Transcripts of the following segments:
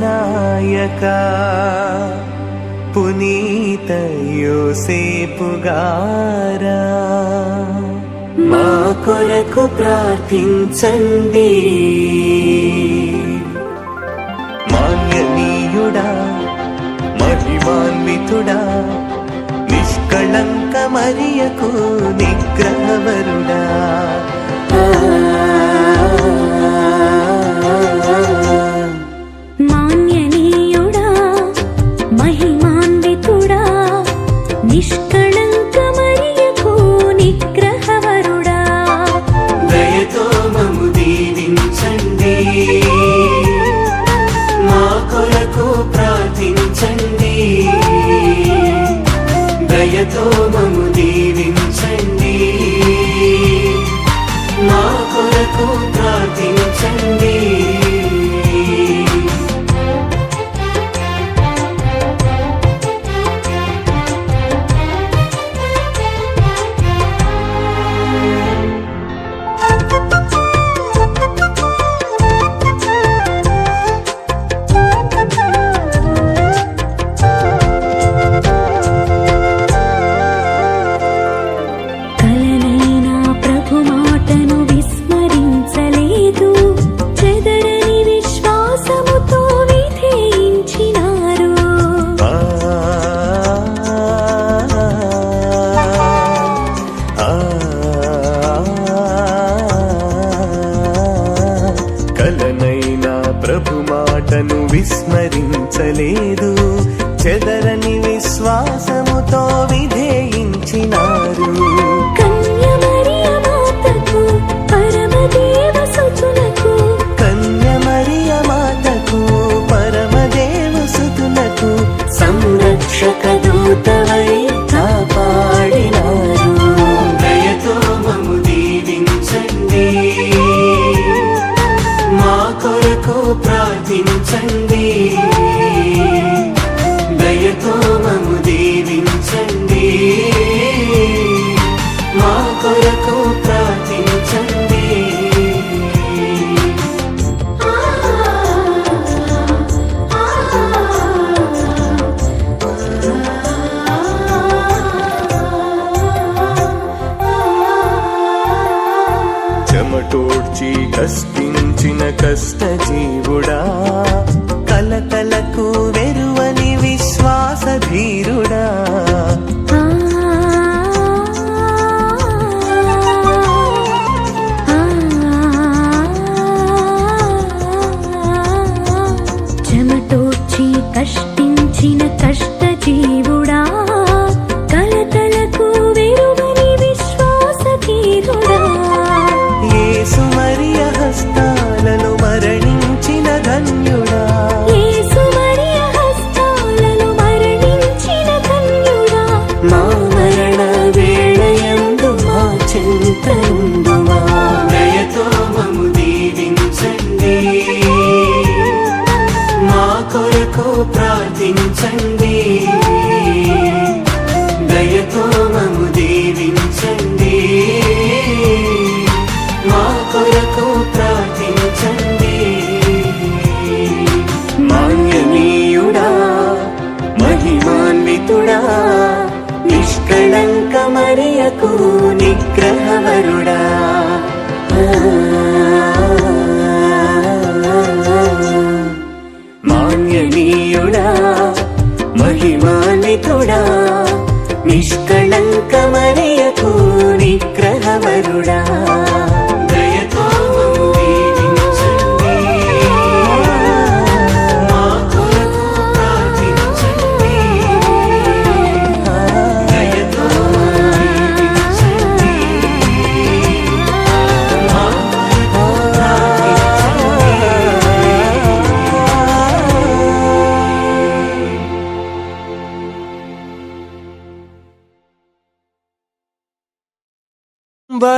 నాయకా పునీత యోసేపు గారా మా కొరకు ప్రార్థించండి. మాన్యనీయుడా మహిమాన్వితుడా నిష్కళంక మరియకు నిగ్రహవరుడా మాన్యనీయుడా మహిమాన్వితుడా నిష్కళంక మరియకు నిగ్రహవరుడా దయతో మమ్ము దీవించండి. మా కొరకు ప్రార్థించండి. దయతో మమ్ము దీవించండి. మా కొరకు ప్రార్థించండి. విస్మరించలేదు చెదరని విశ్వాసముతో విధేయించినారు. కన్యమరియ మాతకు పరమదేవ సుతులకు కన్యమరియ మాతకు పరమదేవ సుతులకు సంరక్షక దూతవై కాపాడినారు. దయతో మమ్ము దీవించండి. మా కొరకు ప్రార్థించండి. దయతో చెమటోడ్చి కష్టించిన కష్టజీవుడా కలతలకు వెరువని విశ్వాసధీరుడా చెమటోడ్చి కష్టించిన కష్టజీవుడా కలతలకు వెరువని విశ్వాసధీరుడా యేసు మరియ హస్తాలలో మరణించిన ధన్యుడా యేసు మరియ హస్తాలలో మరణించిన ధన్యుడా మా మరణ వేళయందు మా చింతనుండుమా దయతో మమ్ము దీవించండి మా కొరకు ప్రార్థించండి దయతో మమ్ము దీవించండి మా కొరకు ప్రార్థించండి మాన్యనీయుడా మహిమాన్వితుడా నిష్కళంక మరియకు నిగ్రహవరుడా మాన్యనీయుడా మహిమాన్వితుడా నిష్కళంక మరియకు నిగ్రహవరుడా దయతో మమ్ము దీవించండి మా కొరకు ప్రార్థించండి దయతో మమ్ము దీవించండి మా కొరకు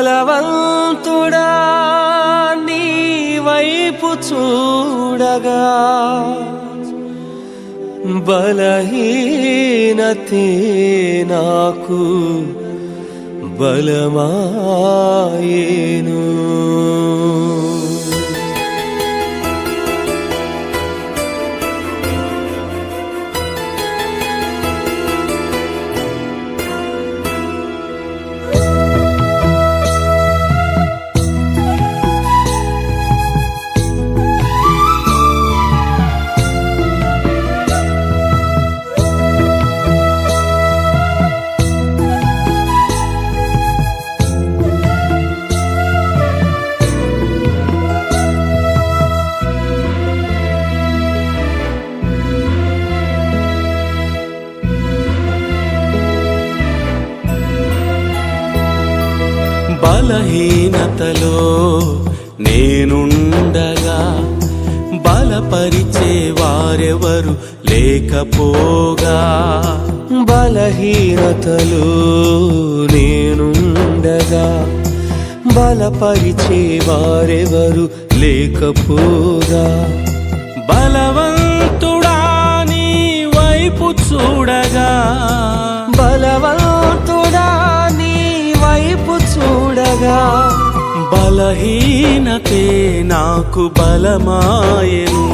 బలవంతుడా నీ వైపు చూడగా బలహీనతే నాకు బలమాయేను బలహీనతలో నేనుండగా బలపరిచే వారెవరు లేకపోగా బలహీనతలో నేనుండగా బలపరిచే వారెవరు లేకపోగా బలవంతుడా నీ వైపు చూడగా బలవంతుడా నీ వైపు చూడగా బలహీనతే నాకు బలమాయెను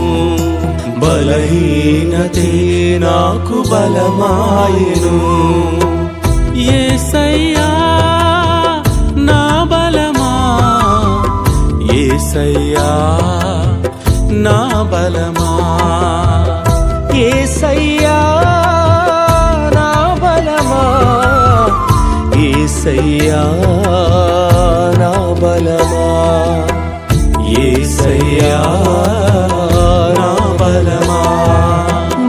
బలహీనతే నాకు బలమాయెను యేసయ్యా నా బలమా యేసయ్యా నా బలమా యేసయ్యా నా బలమా యేసయ్యా నా బలమా యేసయ్యా నా బలమా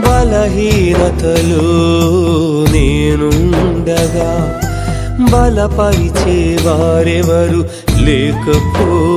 బలహీనతలో నేనుండగా బలపరిచే వారెవరు లేకపోగా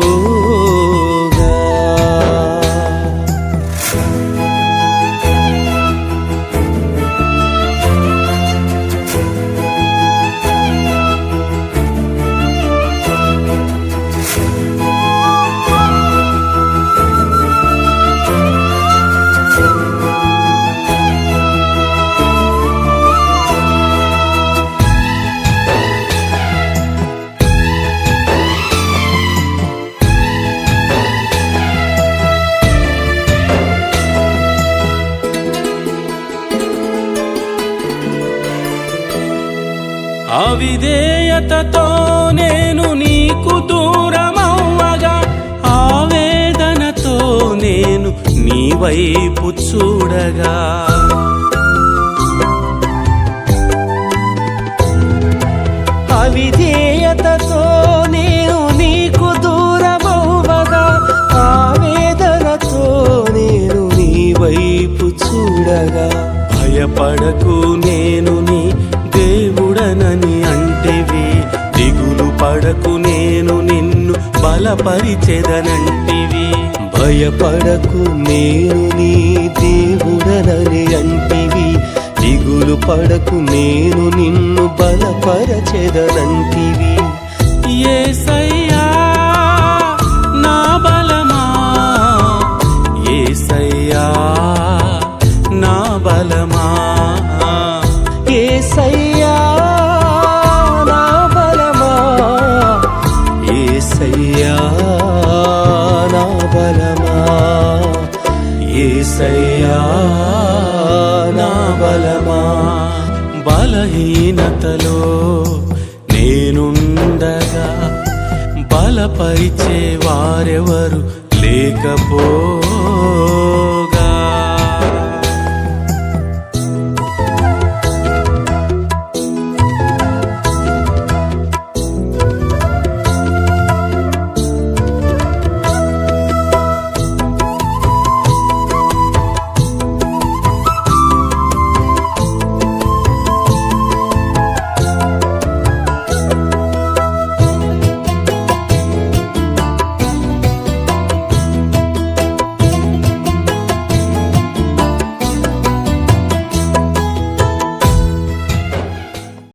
అవిధేయతతో నేను నీకు దూరమవ్వగా వైపు చూడగా అవిధేయతతో నేను నీకు దూరమవ్వగా ఆవేదనతో నేను నీ వైపు చూడగా భయపడకు నేను నీ దేవుడనని అంటివి దిగులు పడకు నేను నిన్ను బలపరిచెదనంటివి భయపడకు నేను నీ దేవుడనని అంటివి దిగులు పడకు నేను నిన్ను బలపరచెదనంటివి యేసయ్యా నా బలమా యేసయ్యా నా బలమా యేసయ్యా నా బలమా యేసయ్యా నా బలమా యేసయ్యా నా బలమా బలహీనతలో నేనుండగా బలపరిచే వారెవరు లేకపో